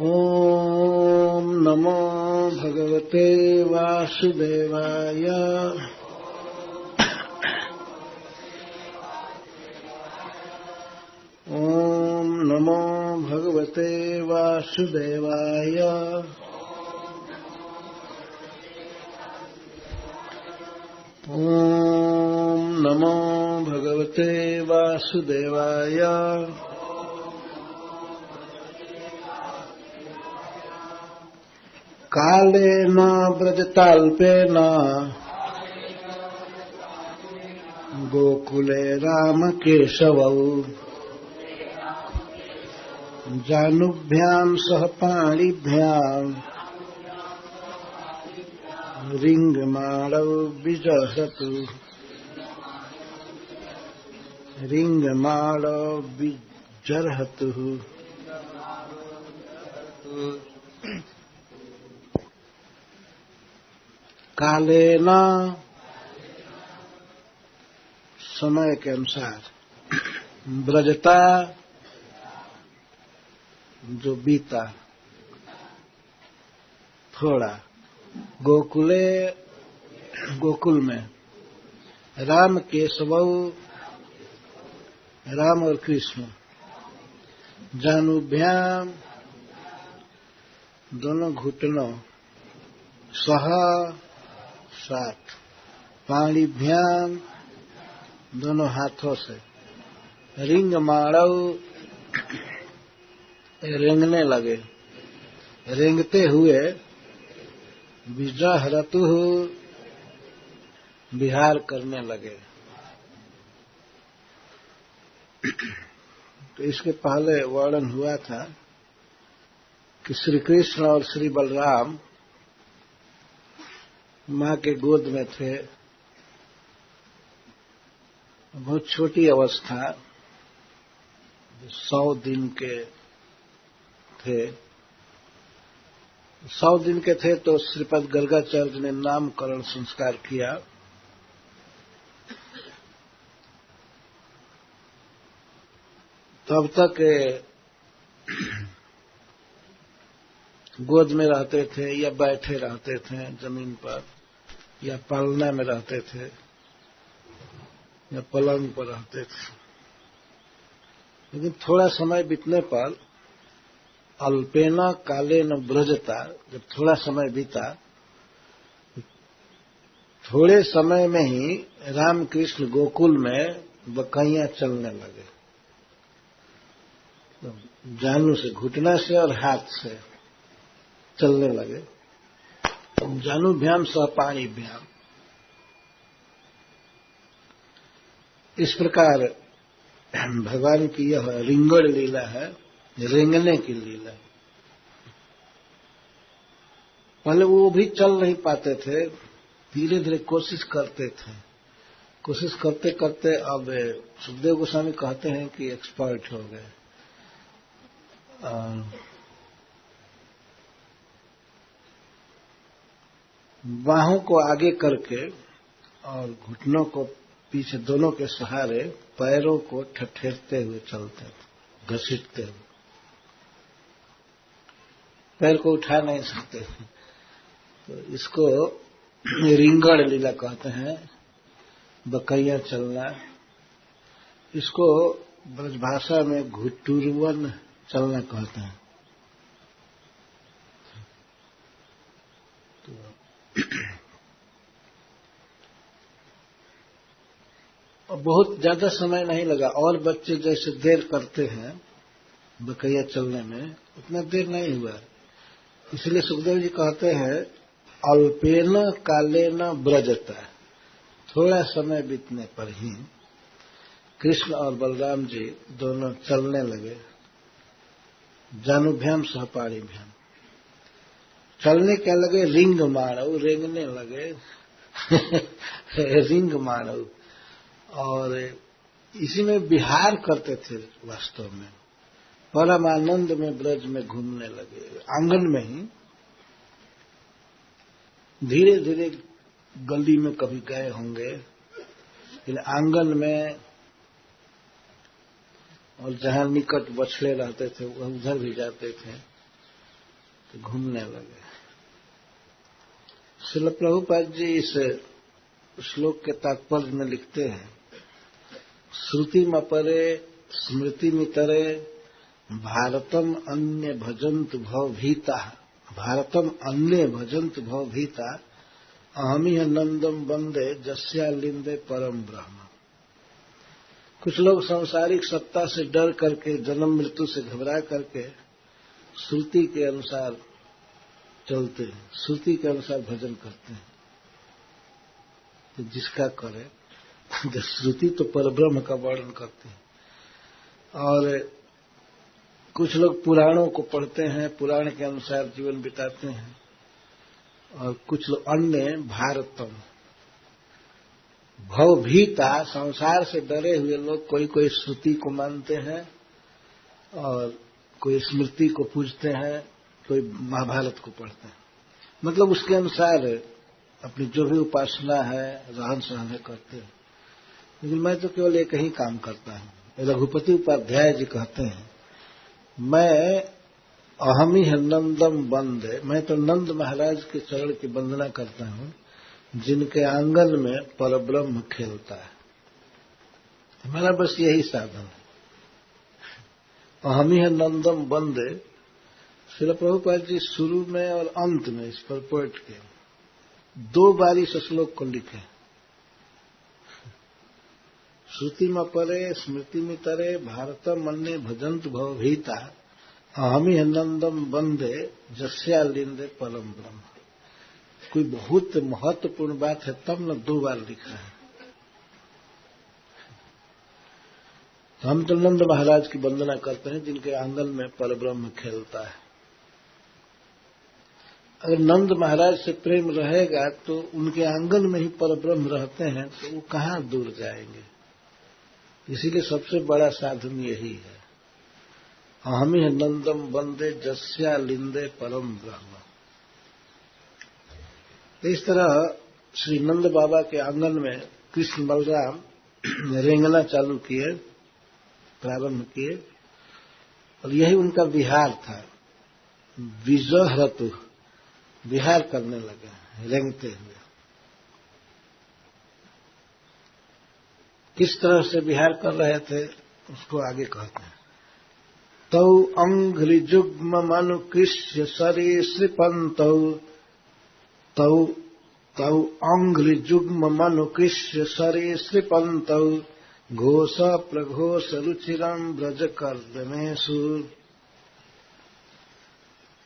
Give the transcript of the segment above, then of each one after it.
ॐ नमो भगवते वासुदेवाय। ॐ नमो भगवते वासुदेवाय। ॐ नमो भगवते वासुदेवाय। कालेन व्रजताल्पेन गोकुले रामकेशवौ जानुभ्यां सह पाणिभ्यां रिंगमाणौ विजहतु रिंगमाणौ विजर्हतु। कालेन समय के अनुसार, व्रजता जो बीता थोड़ा, गोकुले गोकुल में, राम केशव राम और कृष्ण, जानुभ्याम दोनों घुटनों, सह साथ, पाणिभ्याम दोनों हाथों से, रिंग माणव रेंगने लगे, रेंगते हुए, विजहरतु विहार करने लगे। तो इसके पहले वर्णन हुआ था कि श्री कृष्ण और श्री बलराम मां के गोद में थे। बहुत छोटी अवस्था, 100 दिन के थे। 100 दिन के थे तो श्रीपद गर्गाचार्य ने नामकरण संस्कार किया। तब तक गोद में रहते थे या बैठे रहते थे जमीन पर, या पालना में रहते थे, या पलंग पर रहते थे। लेकिन थोड़ा समय बीतने पर, अल्पेन कालेन व्रजता, जब थोड़ा समय बीता, थोड़े समय में ही रामकृष्ण गोकुल में बकैयां चलने लगे। जानू से, घुटना से और हाथ से चलने लगे। जानुभ्याम सह पाणिभ्याम, इस प्रकार भगवान की यह रिंगण लीला है, रेंगने की लीला। पहले वो भी चल नहीं पाते थे, धीरे धीरे कोशिश करते थे। कोशिश करते करते अब सुखदेव गोस्वामी कहते हैं कि एक्सपर्ट हो गए। बाहों को आगे करके और घुटनों को पीछे, दोनों के सहारे पैरों को ठठेरते हुए चलते थे, घसीटते हुए। पैर को उठा नहीं सकते, तो इसको रिंगण लीला कहते हैं, बकैया चलना। इसको ब्रजभाषा में घुटुरवन चलना कहते हैं। और बहुत ज्यादा समय नहीं लगा। और बच्चे जैसे देर करते हैं बकैया चलने में, उतना देर नहीं हुआ। इसलिए सुखदेव जी कहते हैं, अल्पेन कालेन व्रजता, थोड़ा समय बीतने पर ही कृष्ण और बलराम जी दोनों चलने लगे। जानुभ्याम सह पाणिभ्याम, चलने क्या लगे, रिंग माणव, रेंगने लगे। रिंग माणव, और इसी में विहार करते थे। वास्तव में परम आनंद में ब्रज में घूमने लगे। आंगन में ही धीरे धीरे, गली में कभी गए होंगे, लेकिन आंगन में और जहां निकट बछड़े रहते थे वह उधर भी जाते थे। तो घूमने लगे। श्रील प्रभुपाद जी इस श्लोक के तात्पर्य में लिखते हैं, श्रुतिमपरे स्मृतिमितरे भारतम अन्य भजंत भवभीता, भारतम अन्य भजंत भवभीता अहमिह नंदम वंदे जस्यालिंदे परम ब्रह्म। कुछ लोग सांसारिक सत्ता से डर करके, जन्म मृत्यु से घबरा करके श्रुति के अनुसार चलते हैं, श्रुति के अनुसार भजन करते हैं। तो जिसका करे, जो श्रुति तो परब्रह्म का वर्णन करते हैं। और कुछ लोग पुराणों को पढ़ते हैं, पुराण के अनुसार जीवन बिताते हैं। और कुछ लोग अन्य भारतम भवभीता, संसार से डरे हुए लोग कोई कोई श्रुति को मानते हैं और कोई स्मृति को पूजते हैं, कोई महाभारत को पढ़ते हैं। मतलब उसके अनुसार अपनी जो भी उपासना है, रहन सहन करते हैं। लेकिन मैं तो केवल एक ही काम करता हूं। रघुपति उपाध्याय जी कहते हैं, मैं अहमी है नंदम वंदे, मैं तो नंद महाराज के चरण की वंदना करता हूं जिनके आंगन में परब्रह्म खेलता है। मेरा बस यही साधन है। अहमी है नंदम वंदे। श्रील प्रभुपाद जी शुरू में और अंत में इस परपोर्ट के 2 बार इस श्लोक को लिखे। श्रुतिमपरे स्मृतिमितरे भारतम अन्य भजंत भवभीता अहमी है नंदम वंदे जस्यालिंदे परम ब्रह्म। कोई बहुत महत्वपूर्ण बात है तब न 2 बार लिखा है। हम तो नंद महाराज की वंदना करते हैं जिनके आंगन में परब्रह्म खेलता है। अगर नंद महाराज से प्रेम रहेगा तो उनके आंगन में ही परब्रह्म रहते हैं, तो वो कहां दूर जाएंगे। इसीलिए सबसे बड़ा साधन यही है, अहमी है नंदम वंदे जस्यालिंदे परम ब्रह्म। इस तरह श्री नंद बाबा के आंगन में कृष्ण बलराम रेंगना चालू किए, प्रारंभ किए, और यही उनका विहार था। विजहरतु, विहार करने लगे रेंगते हुए। किस तरह से विहार कर रहे थे उसको आगे कहते हैं। तौ अंघ्रिजुग्म मनुकृष्य सरीसृपन्तौ, तौ अंघ्रिजुग्म मनुकृष्य सरीसृपन्तौ घोष प्रघोष रुचिरं व्रजकर्दमेषु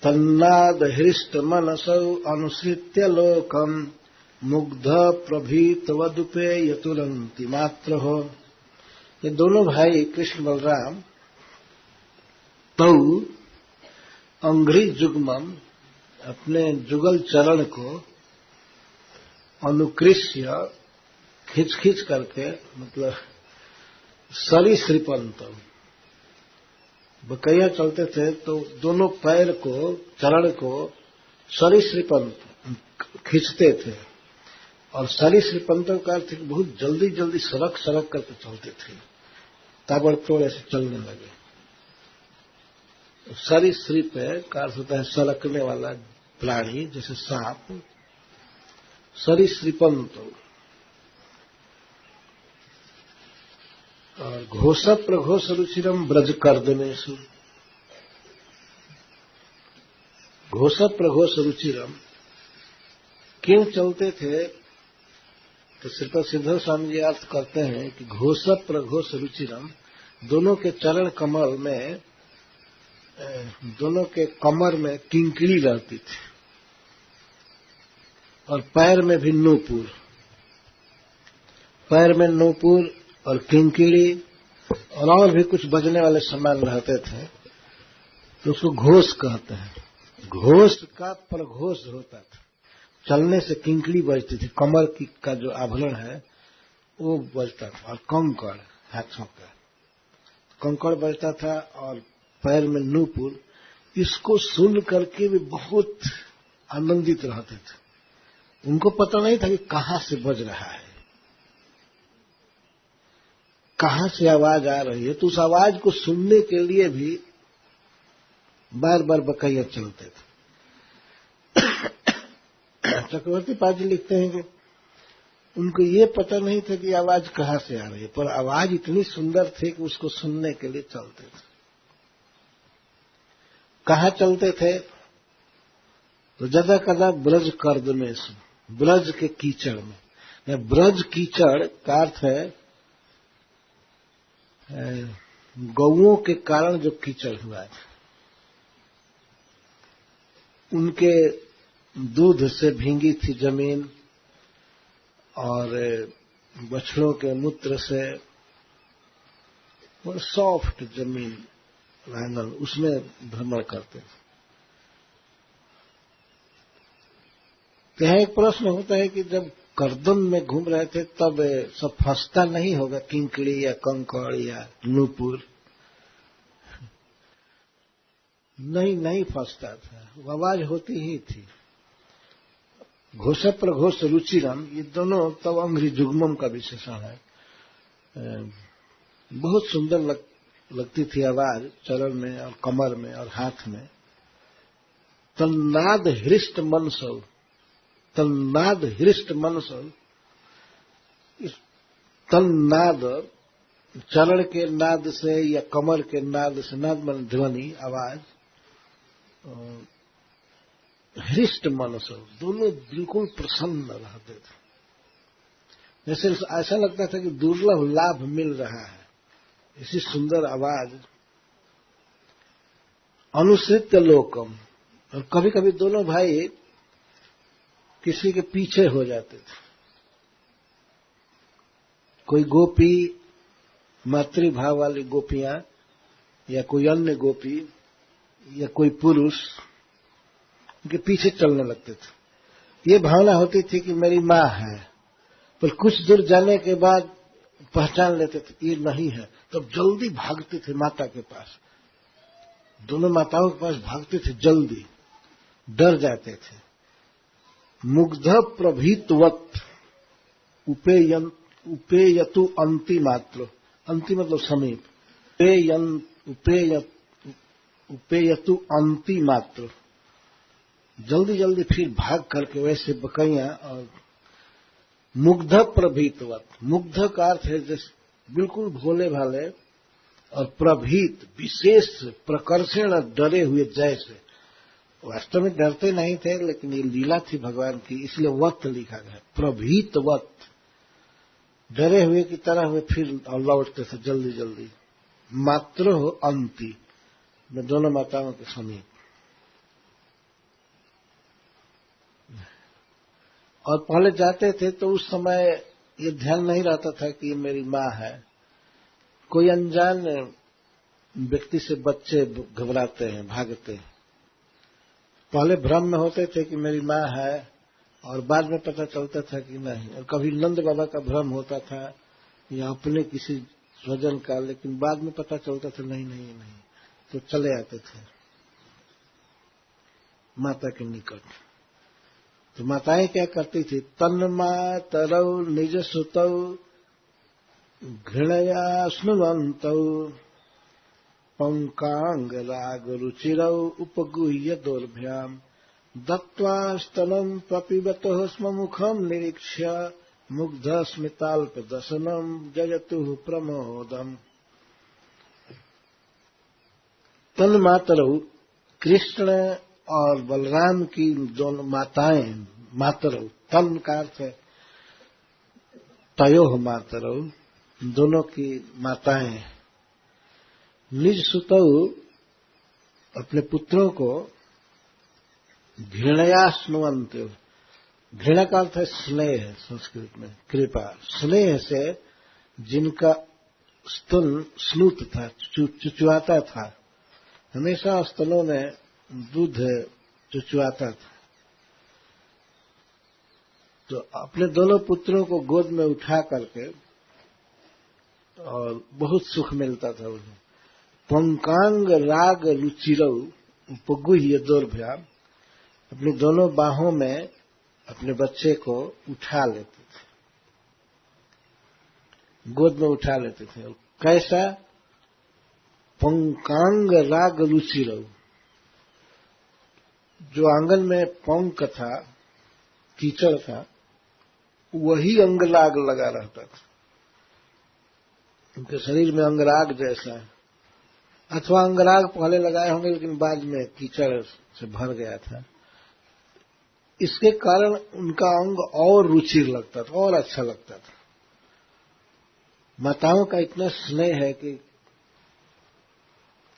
तन्नाद हृष्ट मनसौ अनुसृत्य लोकम मुग्ध प्रभीत वदुपेय तुरंति मात्र हो। ये दोनों भाई कृष्ण बलराम तौ अंघ्रि जुग्मम, अपने जुगल चरण को अनुकृष्य, खिंच खिंच करके, मतलब सरीसृपंत, बकैया चलते थे तो दोनों पैर को, चरण को सरीसृपंत खींचते थे। और सरीसृपंत का अर्थ बहुत जल्दी जल्दी सरक सरक करके चलते थे, ताबड़तोड़ ऐसे चलने लगे। सरीसृप का अर्थ होता है सरकने वाला प्राणी, जैसे सांप। सरीसृपंत। और घोष प्रघोष रुचिरम ब्रज कर्दमेषु, घोष प्रघोष रुचिरम क्यों चलते थे? तो श्रीपद सिद्धो स्वामी जी अर्थ करते हैं कि घोष प्रघोष रुचिरम, दोनों के चरण कमल में, दोनों के कमर में किंकड़ी रहती थी और पैर में भी नूपुर, पैर में नूपुर और किंकड़ी और भी कुछ बजने वाले सामान रहते थे, तो उसको घोष कहते हैं। घोष का प्रघोष होता था, चलने से किंकड़ी बजती थी, कमर की का जो आभरण है वो बजता था, और कंकड़, हाथों का कंकड़ बजता था और पैर में नूपुर। इसको सुन करके भी बहुत आनंदित रहते थे। उनको पता नहीं था कि कहां से बज रहा है, कहां से आवाज आ रही है, तो उस आवाज को सुनने के लिए भी बार बार बकैया चलते थे। चक्रवर्ती पाद जी लिखते हैं कि उनको ये पता नहीं था कि आवाज कहाँ से आ रही है, पर आवाज इतनी सुंदर थी कि उसको सुनने के लिए चलते थे। कहाँ चलते थे? तो ज्यादा कदा ब्रज कर्द में, ब्रज के कीचड़ में। ब्रज कीचड़ का अर्थ है गौओं के कारण जो कीचड़ हुआ है, उनके दूध से भींगी थी जमीन और बछड़ों के मूत्र से और सॉफ्ट जमीन रहना, उसमें भ्रमण करते थे। तो यह एक प्रश्न होता है कि जब करदम में घूम रहे थे तब सब फंसता नहीं होगा, किंकड़ी या कंकड़ या नूपुर? नहीं फंसता था, वो आवाज होती ही थी। घोष प्रघोष रुचिरम, ये दोनों तब अंग्री जुग्मम का विशेषण है। बहुत सुंदर लगती थी आवाज, चरण में और कमर में और हाथ में। तन्नाद हृष्ट मनसौ, तन्नाद हृष्ट मनसौ। इस तन्नाद चरण के नाद से या कमर के नाद से, नाद मन ध्वनि, आवाज, हृष्ट मनसौ, दोनों बिल्कुल प्रसन्न रहते थे। जैसे ऐसा लगता था कि दुर्लभ लाभ मिल रहा है, ऐसी सुंदर आवाज। अनुसृत्य लोकम, और कभी कभी दोनों भाई किसी के पीछे हो जाते थे। कोई गोपी, मातृभाव वाली गोपियां, या कोई अन्य गोपी या कोई पुरुष उनके पीछे चलने लगते थे। ये भावना होती थी कि मेरी मां है, पर कुछ दूर जाने के बाद पहचान लेते थे ये नहीं है, तब जल्दी भागते थे माता के पास। दोनों माताओं के पास भागते थे जल्दी, डर जाते थे। मुग्ध प्रभीतवत उपेयतु अंति मात्र, अंति मतलब समीप, उपेयतु अंति मात्र, जल्दी जल्दी फिर भाग करके वैसे बकैया। और मुग्ध प्रभीतवत, मुग्ध का अर्थ है जैसे बिल्कुल भोले भाले, और प्रभीत विशेष प्रकर्षण डरे हुए जैसे। वास्तव में डरते नहीं थे, लेकिन ये लीला थी भगवान की, इसलिए वत लिखा गया, प्रभीतवत, डरे हुए की तरह हुए फिर और लौटते थे जल्दी जल्दी। मात्र हो अंति, में दोनों माताओं के समीप। और पहले जाते थे तो उस समय ये ध्यान नहीं रहता था कि ये मेरी मां है। कोई अनजान व्यक्ति से बच्चे घबराते हैं, भागते हैं। पहले भ्रम में होते थे कि मेरी मां है, और बाद में पता चलता था कि नहीं। और कभी नंद बाबा का भ्रम होता था या अपने किसी स्वजन का, लेकिन बाद में पता चलता था नहीं, तो चले आते थे माता के निकट। तो माताएं क्या करती थी? तन्मातरौ निज सुतौ घृणया स्नुवन्तौ पंकांग राग रुचिरौ उपगुह्य दोर्भ्याम दत्त्वा स्तनं पपिबतो स्म मुखं निरीक्ष्य मुग्ध स्मिताल्प दशनम जयतु प्रमोदम। तन्मातरौ, कृष्ण और बलराम की दोनों माताएं, मातरौ, तन का अर्थ है तयोः मातरौ, दोनों की माताएं, निज सुतौ, अपने पुत्रों को, घृणया स्नुवन्तो, घृणा का अर्थ है स्नेह, संस्कृत में कृपा, स्नेह से जिनका स्तन स्नुत था, चुचुआता था, हमेशा स्तनों में दूध चुचुआता था, तो अपने दोनों पुत्रों को गोद में उठा करके और बहुत सुख मिलता था उन्हें। पंकांग राग रुचिरौ उपगुह्य दोर्भ्याम, अपनी दोनों बाहों में अपने बच्चे को उठा लेते थे, गोद में उठा लेते थे। और कैसा? पंकांग राग रुचिरौ, जो आंगन में पंख था, कीचड़ का वही अंगराग लगा रहता था। उनके शरीर में अंगराग जैसा है, अथवा अंगराग पहले लगाए होंगे लेकिन बाद में कीचड़ से भर गया था। इसके कारण उनका अंग और रुचिर लगता था और अच्छा लगता था। माताओं का इतना स्नेह है कि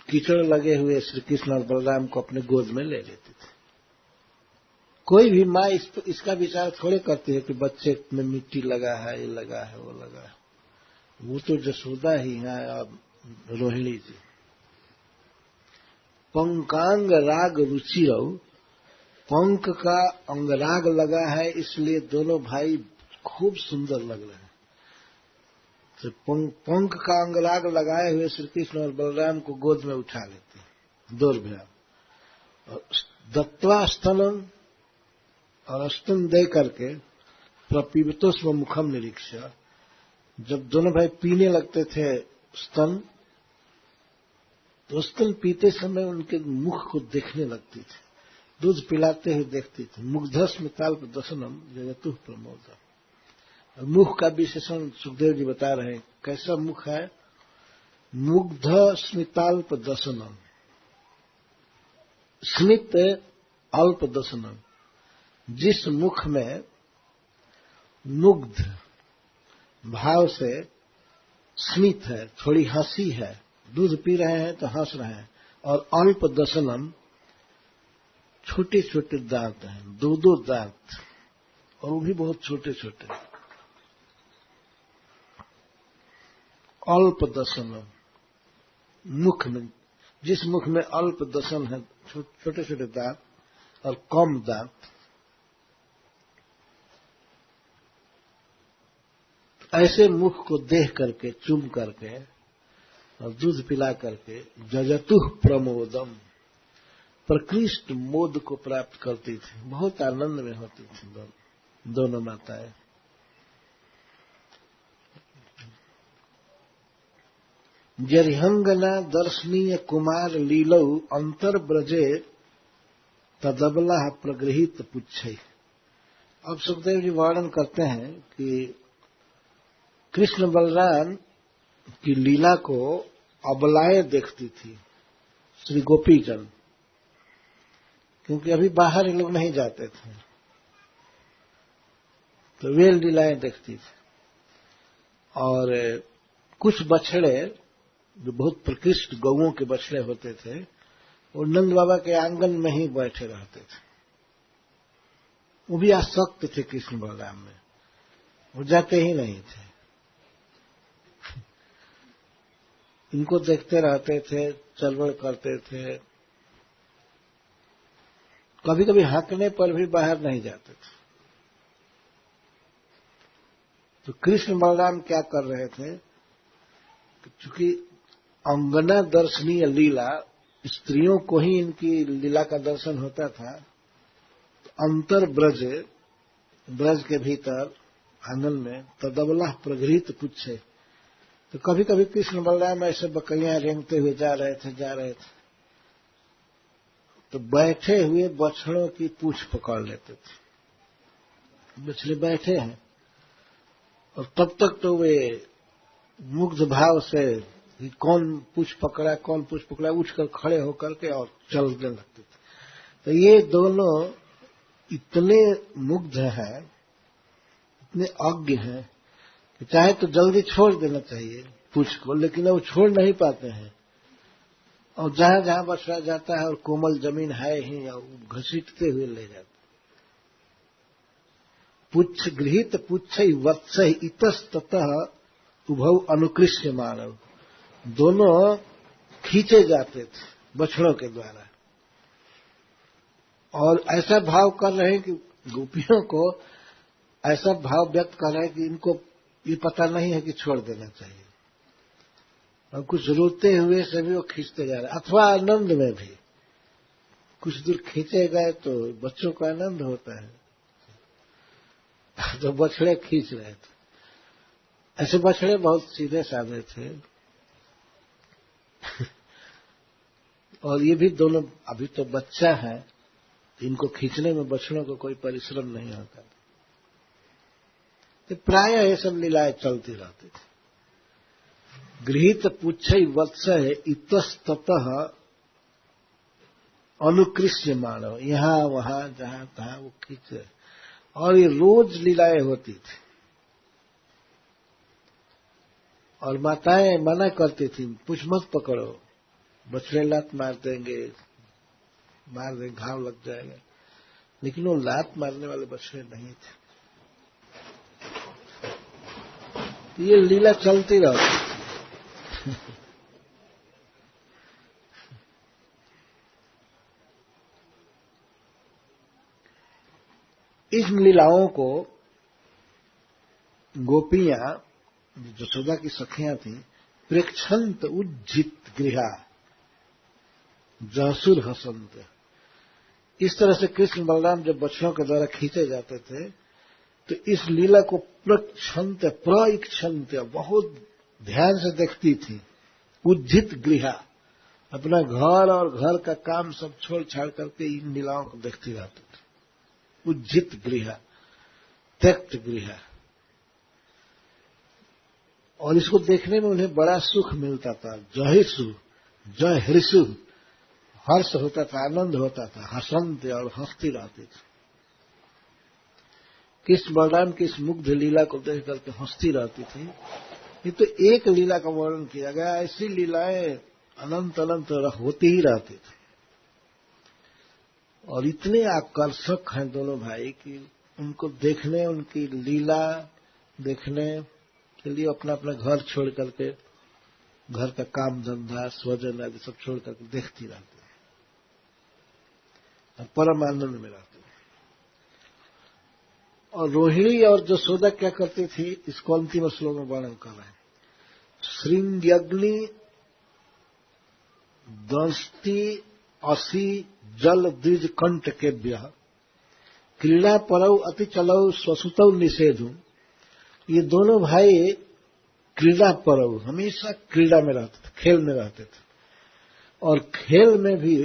कीचड़ लगे हुए श्री कृष्ण और बलराम को अपने गोद में ले लेते थे। कोई भी माँ इसका विचार थोड़े करती है कि बच्चे में मिट्टी लगा है, ये लगा है, वो लगा है। वो तो जसोदा ही है अब रोहिणी जी। पंकांग राग रुचिरौ, पंख का अंगराग लगा है इसलिए दोनों भाई खूब सुंदर लग रहे हैं। तो पंख का अंगराग लगाए हुए श्री कृष्ण और बलराम को गोद में उठा लेते हैं दोर्भ्याम, और दत्वा स्तनम, और स्तन दे करके प्रपीबतो स्व मुखम निरीक्षा, जब दोनों भाई पीने लगते थे स्तन, तो स्तन पीते समय उनके मुख को देखने लगती थी, दूध पिलाते हुए देखती थी। मुग्धस्मिताल्प दशनम जगतु प्रमोद। मुख का विशेषण सुखदेव जी बता रहे हैं, कैसा मुख है? मुग्ध स्मिताल्प दशनम, स्मित अल्प दशनम, जिस मुख में मुग्ध भाव से स्मित है, थोड़ी हंसी है, दूध पी रहे हैं तो हंस रहे हैं, और अल्प दशनम, छोटे छोटे दांत हैं, दो दो दांत, और वो भी बहुत छोटे छोटे। अल्प दशनम, मुख में, जिस मुख में अल्प दशन है, छोटे छोटे दांत और कम दांत, ऐसे मुख को देख करके, चूम करके और दूध पिला करके जजतुः प्रमोदम, प्रकृष्ट मोद को प्राप्त करती थी, बहुत आनंद में होती थी दोनों माताएं। जरिहंगना दर्शनीय कुमार लीलौ अंतर ब्रजे तदबला प्रगृहित पुच्छै। अब सुखदेव जी वर्णन करते हैं कि कृष्ण बलराम की लीला को अबलाएं देखती थी श्री गोपीजन, क्योंकि अभी बाहर ये लोग नहीं जाते थे, तो वे लीलाएं देखती थी। और कुछ बछड़े जो बहुत प्रकृष्ट गौओं के बछड़े होते थे, वो नंद बाबा के आंगन में ही बैठे रहते थे। वो भी आसक्त थे कृष्ण बलराम में, वो जाते ही नहीं थे, इनको देखते रहते थे, चलबड़ करते थे, कभी कभी हाँकने पर भी बाहर नहीं जाते थे। तो कृष्ण बलराम क्या कर रहे थे, चूंकि अंगना दर्शनीय लीला, स्त्रियों को ही इनकी लीला का दर्शन होता था, तो अंतर ब्रज, ब्रज के भीतर आंगन में तदबला प्रगृहित पुच्छे, तो कभी कभी कृष्ण बलराम ऐसे बकरियां रेंगते हुए जा रहे थे, तो बैठे हुए बछड़ों की पूंछ पकड़ लेते थे। बछड़े बैठे हैं और तब तक तो वे मुग्ध भाव से कौन पूंछ पकड़ा, उठकर खड़े होकर के और चलने लगते थे। तो ये दोनों इतने मुग्ध हैं, इतने अज्ञ हैं कि चाहे तो जल्दी छोड़ देना चाहिए पूंछ को, लेकिन वो छोड़ नहीं पाते हैं, और जहां जहां बछड़ा जाता है और कोमल जमीन है ही, और घसीटते हुए ले जाते। पुच्छ गृहित पुच्छ वत्स इतस्ततः उभौ अनुकृष्य मानव, दोनों खींचे जाते थे बछड़ों के द्वारा, और ऐसा भाव कर रहे हैं कि गोपियों को ऐसा भाव व्यक्त कर रहे हैं कि इनको ये पता नहीं है कि छोड़ देना चाहिए, और कुछ रोते हुए से भी वो खींचते जा रहे, अथवा आनंद में भी कुछ दूर खींचे गए तो बच्चों को आनंद होता है, तो बछड़े खींच रहे थे। ऐसे बछड़े बहुत सीधे साधे थे। और ये भी दोनों अभी तो बच्चा है, इनको खींचने में बछड़ों को कोई परिश्रम नहीं होता। तो प्राय ये सब लीलाएं चलती रहती थी। गृहीत पुच्छई वत्स इतस्ततः अनुकृष्य मानव, यहां वहां जहां तहां वो खींचे, और ये रोज लीलाएं होती थी। और माताएं मना करती थी, कुछ मत पकड़ो, बछड़े लात मार देंगे, घाव लग जाएगा। लेकिन वो लात मारने वाले बछड़े नहीं थे। ये लीला चलती रहती। इस लीलाओं को गोपियां, जसोदा की सखियां थी, प्रेक्षंत उज्जित गृहा जासुर हसंत। इस तरह से कृष्ण बलराम जब बछड़ों के द्वारा खींचे जाते थे तो इस लीला को प्रइक्षंत बहुत ध्यान से देखती थी। उज्जित गृहा, अपना घर और घर का काम सब छोड़ छाड़ करके इन लीलाओं को देखती रहती थी। उज्जित गृहा, त्यक्त गृहा। और इसको देखने में उन्हें बड़ा सुख मिलता था। जहिसु, जय हृषु, हर्ष होता था, आनंद होता था। हसंत, और हंसती रहती थी। कृष्ण बलराम की इस मुग्ध लीला को देख करके हंसती रहती थी। ये तो एक लीला का वर्णन किया गया, ऐसी लीलाएं अनंत अनंत होती ही रहती थी। और इतने आकर्षक हैं दोनों भाई कि उनको देखने, उनकी लीला देखने के लिए अपना अपना घर छोड़ करके, घर का काम धंधा स्वजन आदि सब छोड़ करके देखती रहती है और परम आनंद में रहती है। और रोहिणी और जसोदा क्या करती थी, इसको अंतिम श्लोक में वर्णन कर रहे हैं। श्रृंग्यग्नि दंष्टि असी जल द्विज कंठ केभ्य क्रीड़ा परौ अति चलौ स्वसुतौ निषेधु। ये दोनों भाई क्रीड़ा परौ, हमेशा क्रीड़ा में रहते थे, खेल में रहते थे। और खेल में भी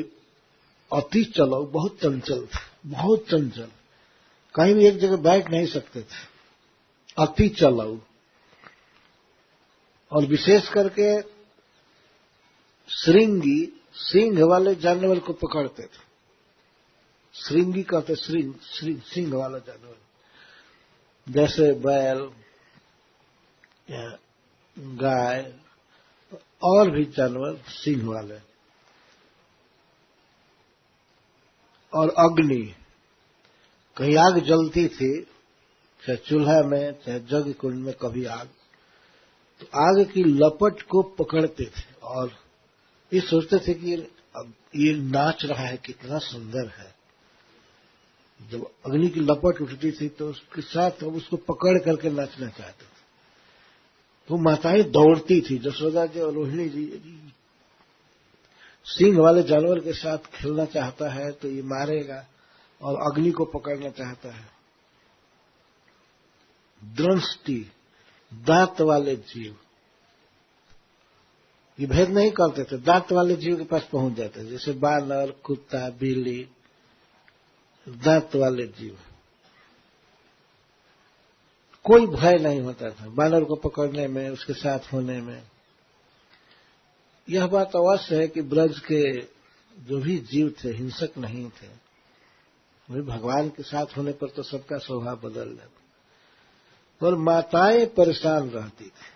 अति चलौ, बहुत चंचल थे, बहुत चंचल, कहीं भी एक जगह बैठ नहीं सकते थे। अति चलौ, और विशेष करके श्रृंगी, सिंह वाले जानवर को पकड़ते थे। श्रृंगी कहते सिंह वाला जानवर, जैसे बैल या गाय और भी जानवर सिंह वाले। और अग्नि, कहीं आग जलती थी, चाहे चूल्हा में चाहे जग कुंड में, कभी आग, तो आग की लपट को पकड़ते थे और ये सोचते थे कि ये नाच रहा है, कितना सुंदर है। जब अग्नि की लपट उठती थी तो उसके साथ उसको पकड़ करके नाचना चाहते थे। तो माताएं दौड़ती थी, जसोदा जी और रोहिणी जी। सिंह वाले जानवर के साथ खेलना चाहता है तो ये मारेगा, और अग्नि को पकड़ना चाहता है। दंष्टि, दांत वाले जीव, ये भेद नहीं करते थे, दांत वाले जीव के पास पहुंच जाते थे, जैसे बानर, कुत्ता, बिल्ली, दांत वाले जीव। कोई भय नहीं होता था बानर को पकड़ने में, उसके साथ होने में। यह बात अवश्य है कि ब्रज के जो भी जीव थे हिंसक नहीं थे। वही भगवान के साथ होने पर तो सबका स्वभाव बदल जाता। और माताएं परेशान रहती थी,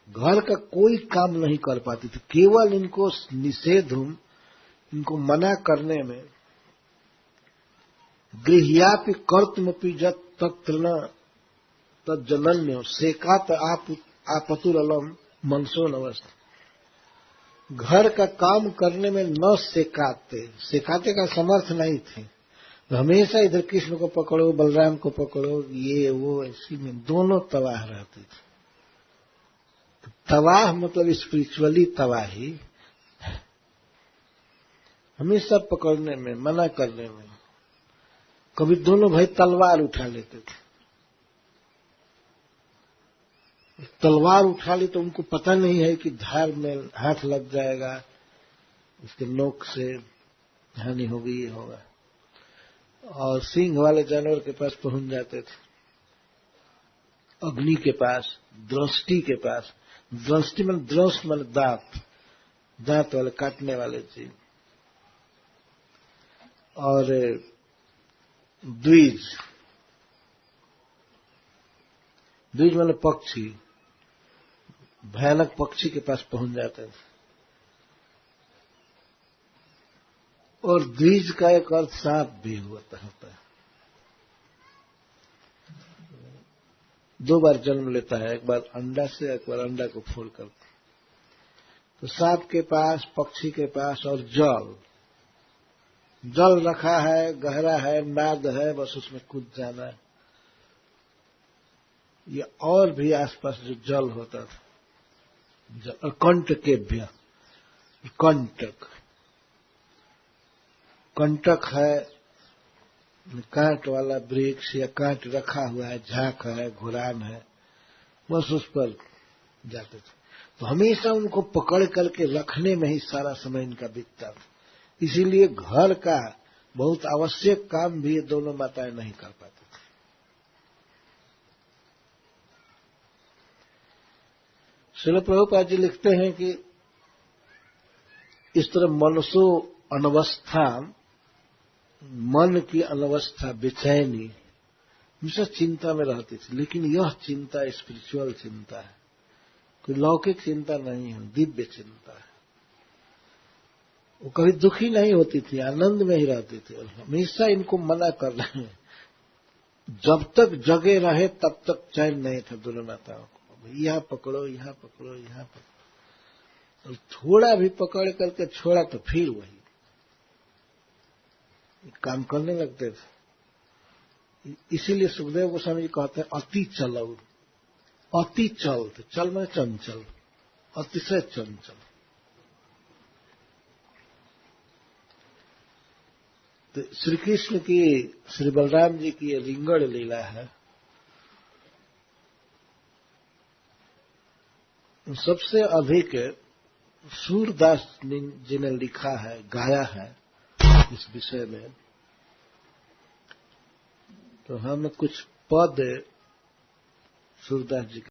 घर का कोई काम नहीं कर पाती थी, केवल इनको निषेधुम, इनको मना करने में। गृह्यापि कर्तुमपि जत तत्र न तज्जनन्यो सेकात आपतुरलम मनसो नवस्त। घर का काम करने में न सेकाते का समर्थ नहीं थे। तो हमेशा इधर कृष्ण को पकड़ो, बलराम को पकड़ो, ये वो, इसी में दोनों तबाह रहते थे। तबाह मतलब स्पिरिचुअली तबाही, हमेशा पकड़ने में, मना करने में। कभी दोनों भाई तलवार उठा लेते थे। तलवार उठा ली तो उनको पता नहीं है कि धार में हाथ लग जाएगा, इसके नोक से हानि होगी, ये होगा। और सींग वाले जानवर के पास पहुंच जाते थे, अग्नि के पास, दृष्टि के पास। दृष्टि में दृष्ट मन दांत, दांत वाले काटने वाले चीज। और द्विज, द्विज मतलब पक्षी, भयानक पक्षी के पास पहुंच जाते थे। और द्विज का एक अर्थ सांप भी होता है। 2 बार जन्म लेता है, एक बार अंडा से, एक बार अंडा को फोड़कर। तो सांप के पास, पक्षी के पास, और जल, जल रखा है, गहरा है, नाद है, बस उसमें कूद जाना है। ये और भी आसपास जो जल होता था, कंटकेभ्य, कंटक, कंटक है कांट वाला वृक्ष या कांट रखा हुआ है, झाक है, घुरान है, बस उस पर जाते थे। तो हमेशा उनको पकड़ करके रखने में ही सारा समय इनका बीतता था। इसीलिए घर का बहुत आवश्यक काम भी ये दोनों माताएं नहीं कर पाती थी। श्रील प्रभुपाद जी लिखते हैं कि इस तरह मनसो अनवस्था, मन की अनवस्था, बेचैनी, हमेशा चिंता में रहती थी। लेकिन यह चिंता स्पिरिचुअल चिंता है, कोई लौकिक चिंता नहीं है, दिव्य चिंता है। वो कभी दुखी नहीं होती थी, आनंद में ही रहती थी। और हमेशा इनको मना कर रहे हैं, जब तक जगे रहे तब तक चैन नहीं था दोनों माताओं को। यहां पकड़ो, यहां पकड़ो, यहां पकड़ो। और थोड़ा भी पकड़ करके छोड़ा तो फिर वही काम करने लगते थे। इसीलिए सुखदेव गोस्वामी जी कहते हैं अति चलो, अति चल, चल में चंचल, अतिशय चंचल। तो श्री कृष्ण की, श्री बलराम जी की ये रिंगण लीला है, सबसे अधिक सूरदास जी ने लिखा है, गाया है इस विषय में। तो हम कुछ पद सूरदास जी